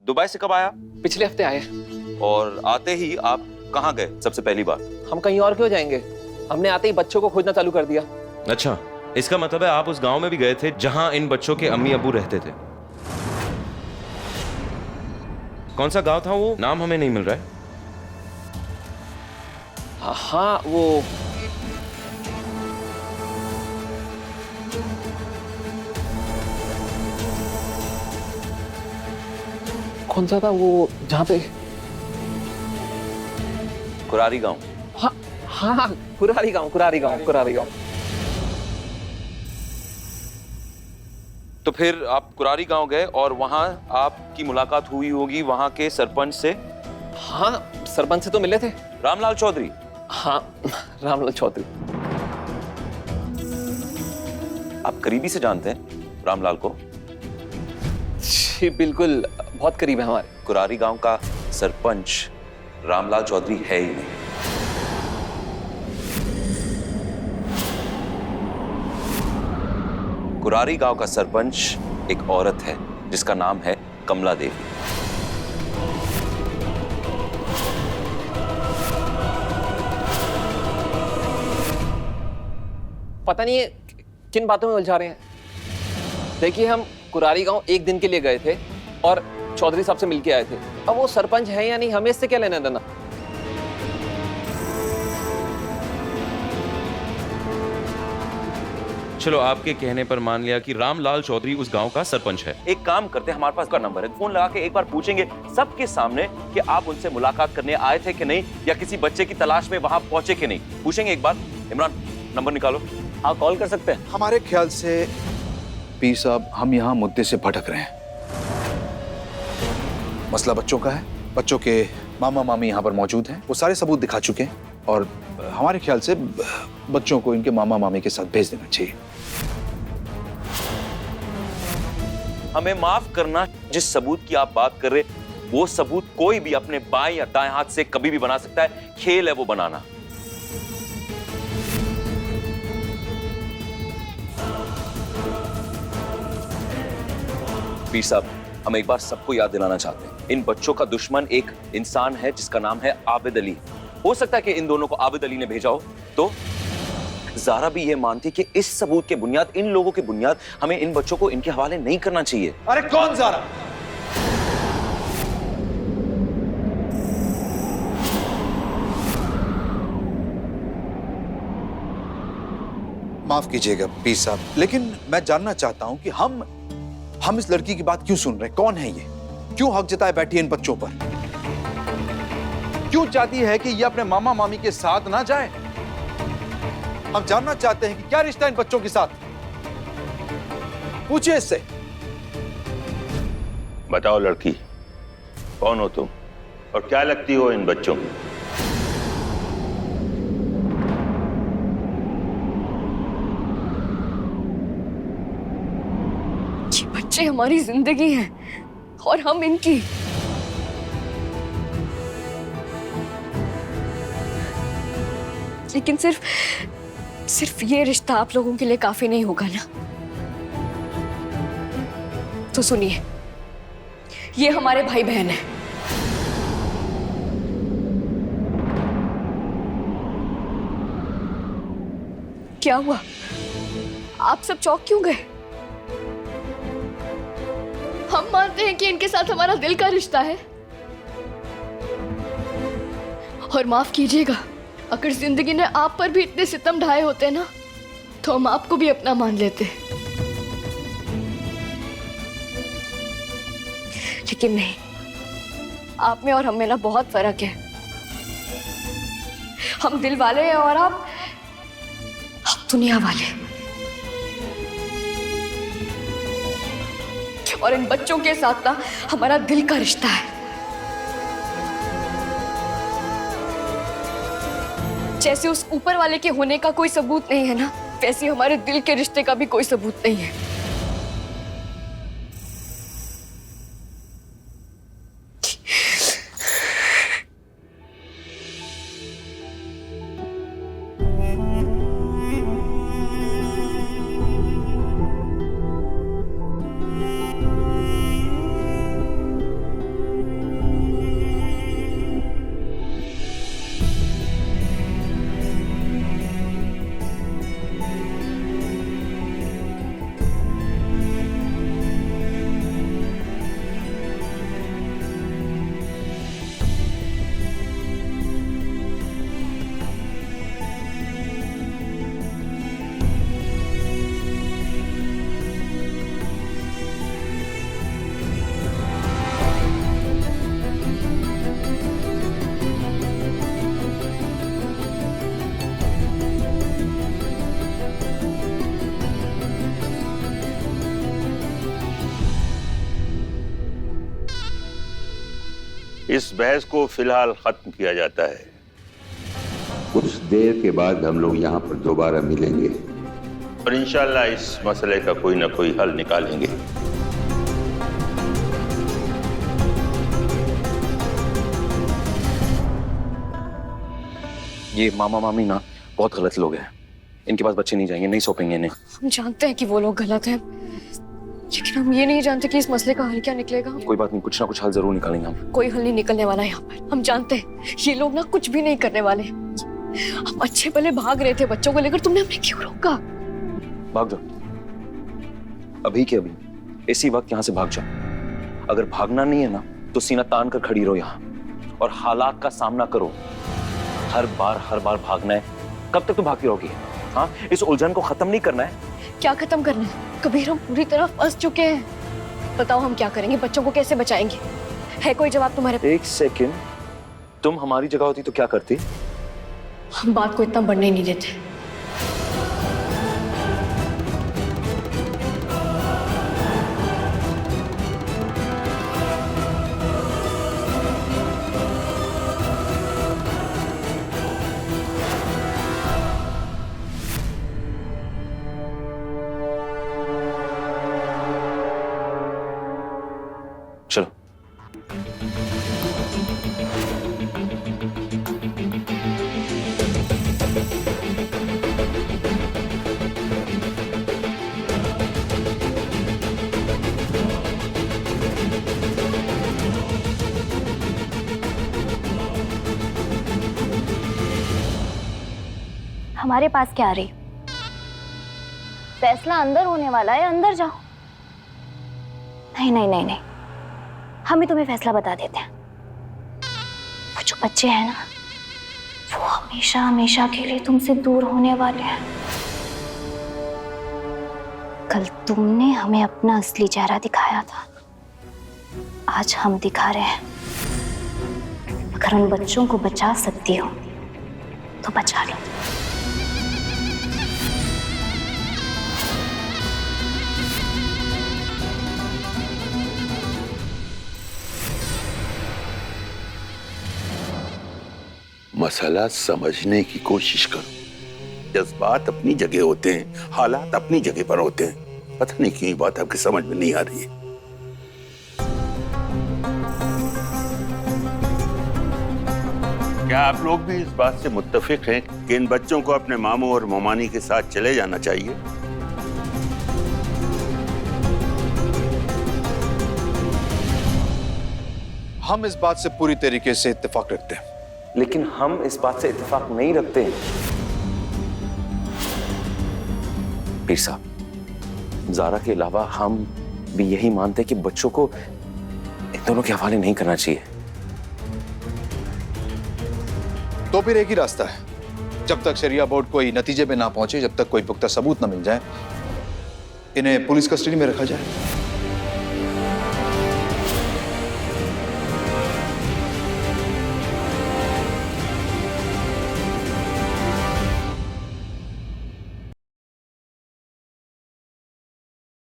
Dubai से कब आया? पिछले हफ्ते आए। और आते ही आप कहाँ गए सबसे पहली बार? हम कहीं और क्यों जाएंगे, हमने आते ही बच्चों को खोजना चालू कर दिया। अच्छा, इसका मतलब है आप उस गांव में भी गए थे जहां इन बच्चों के अम्मी अबू रहते थे। कौन सा गांव था वो? नाम हमें नहीं मिल रहा है। हाँ वो कौन सा था वो जहाँ पे? कुरारी गांव। हाँ हाँ, कुरारी गांव, कुरारी गांव, कुरारी गांव। तो फिर आप कुरारी गांव गए और वहां आपकी मुलाकात हुई होगी वहां के सरपंच से। हाँ, सरपंच से तो मिले थे। रामलाल चौधरी। हाँ, रामलाल चौधरी। आप करीबी से जानते हैं रामलाल को? जी बिल्कुल, बहुत करीब है हमारे। कुरारी गांव का सरपंच रामलाल चौधरी है ही नहीं। कुरारी गांव का सरपंच एक औरत है जिसका नाम है कमला देवी। पता नहीं किन बातों में उलझा रहे हैं। देखिए, हम कुरारी गांव एक दिन के लिए गए थे और चौधरी साहब से मिलके आए थे। अब वो सरपंच है या नहीं, हमें इससे क्या लेना देना। चलो, आपके कहने पर मान लिया कि रामलाल चौधरी उस गांव का सरपंच है। एक काम करते हैं, हमारे पास का नंबर है, फोन लगा के एक बार पूछेंगे सबके सामने कि आप उनसे मुलाकात करने आए थे कि नहीं, या किसी बच्चे की तलाश में वहां पहुंचे कि नहीं। पूछेंगे एक बार। इमरान, नंबर निकालो। हाँ, कॉल कर सकते हैं। हमारे ख्याल से पीर साहब हम यहाँ मुद्दे से भटक रहे हैं। मसला बच्चों का है। बच्चों के मामा मामी यहाँ पर मौजूद हैं, वो सारे सबूत दिखा चुके हैं और हमारे ख्याल से बच्चों को इनके मामा मामी के साथ भेज देना चाहिए। हमें माफ करना, जिस सबूत की आप बात कर रहे वो सबूत कोई भी अपने बाएं या दाएं हाथ से कभी भी बना सकता है। खेल है वो बनाना। पीर साहब, हम एक बार सबको याद दिलाना चाहते हैं, इन बच्चों का दुश्मन एक इंसान है जिसका नाम है आबिद अली। हो सकता है कि इन दोनों को आबिद अली ने भेजा हो। तो ज़ारा भी ये मानती कि इस सबूत के बुनियाद, इन लोगों के बुनियाद, हमें इन बच्चों को इनके हवाले नहीं करना चाहिए। अरे कौन ज़ारा? माफ कीजिएगा पीर साहब, लेकिन मैं जानना चाहता हूं कि हम इस लड़की की बात क्यों सुन रहे हैं? कौन है ये? क्यों हक जताए बैठी है इन बच्चों पर? क्यों चाहती है कि ये अपने मामा मामी के साथ ना जाए? हम जानना चाहते हैं कि क्या रिश्ता इन बच्चों के साथ। पूछिए इससे। बताओ लड़की, कौन हो तुम और क्या लगती हो इन बच्चों को? ये बच्चे हमारी जिंदगी हैं और हम इनकी। लेकिन सिर्फ ये रिश्ता आप लोगों के लिए काफी नहीं होगा ना। तो सुनिए, ये हमारे भाई बहन हैं। क्या हुआ? आप सब चौंक क्यों गए? हम मानते हैं कि इनके साथ हमारा दिल का रिश्ता है। और माफ कीजिएगा, अगर जिंदगी ने आप पर भी इतने सितम ढाए होते ना, तो हम आपको भी अपना मान लेते। लेकिन नहीं, आप में और हम में ना बहुत फर्क है। हम दिल वाले हैं और आप दुनिया वाले। और इन बच्चों के साथ ना हमारा दिल का रिश्ता है। जैसे उस ऊपर वाले के होने का कोई सबूत नहीं है ना, वैसे हमारे दिल के रिश्ते का भी कोई सबूत नहीं है। इस बहस को फिलहाल खत्म किया जाता है। कुछ देर के बाद हम लोग यहाँ पर दोबारा मिलेंगे और इंशाल्लाह इस मसले का कोई ना कोई हल निकालेंगे। ये मामा मामी ना बहुत गलत लोग हैं। इनके पास बच्चे नहीं जाएंगे, नहीं सौंपेंगे इन्हें। हम जानते हैं कि वो लोग गलत हैं, लेकिन हम ये नहीं जानते कि इस मसले का हल क्या निकलेगा। कोई बात नहीं, कुछ ना कुछ हल जरूर निकालेंगे हम। कोई हल नहीं निकलने वाला यहाँ पर। हम जानते हैं ये लोग ना कुछ भी नहीं करने वाले। हम अच्छे भले भाग रहे थे बच्चों को लेकर, तुमने हमें क्यों रोका? भाग जाओ अभी के अभी, इसी वक्त यहाँ से भाग जाओ। अगर भागना नहीं है ना तो सीना तान कर खड़ी रहो यहाँ और हालात का सामना करो। हर बार भागना है, कब तक तुम भागती रहोगी? हाँ, इस उलझन को खत्म नहीं करना है। क्या खत्म करना है? कबीर, हम पूरी तरह फंस चुके हैं। बताओ हम क्या करेंगे? बच्चों को कैसे बचाएंगे? है कोई जवाब तुम्हारे? एक सेकंड, तुम हमारी जगह होती तो क्या करती? हम बात को इतना बढ़ने नहीं देते। चलो। हमारे पास क्या आ रही? फैसला अंदर होने वाला है, अंदर जाओ। नहीं नहीं नहीं नहीं, हम ही तुम्हें फैसला बता देते हैं। वो जो बच्चे हैं ना, वो हमेशा हमेशा के लिए तुमसे दूर होने वाले हैं। कल तुमने हमें अपना असली चेहरा दिखाया था, आज हम दिखा रहे हैं। अगर उन बच्चों को बचा सकती हो तो बचा लो। मसला समझने की कोशिश करो। जज्बात अपनी जगह होते हैं, हालात अपनी जगह पर होते हैं। पता नहीं क्यों बात आपकी समझ में नहीं आ रही है। क्या आप लोग भी इस बात से मुत्तफिक हैं कि इन बच्चों को अपने मामू और मोमानी के साथ चले जाना चाहिए? हम इस बात से पूरी तरीके से इत्तेफाक रखते हैं। लेकिन हम इस बात से इत्तेफाक नहीं रखते। पीर साहब, जारा के अलावा हम भी यही मानते हैं कि बच्चों को इन दोनों के हवाले नहीं करना चाहिए। तो फिर एक ही रास्ता है, जब तक शरिया बोर्ड कोई नतीजे पे ना पहुंचे, जब तक कोई पुख्ता सबूत ना मिल जाए, इन्हें पुलिस कस्टडी में रखा जाए।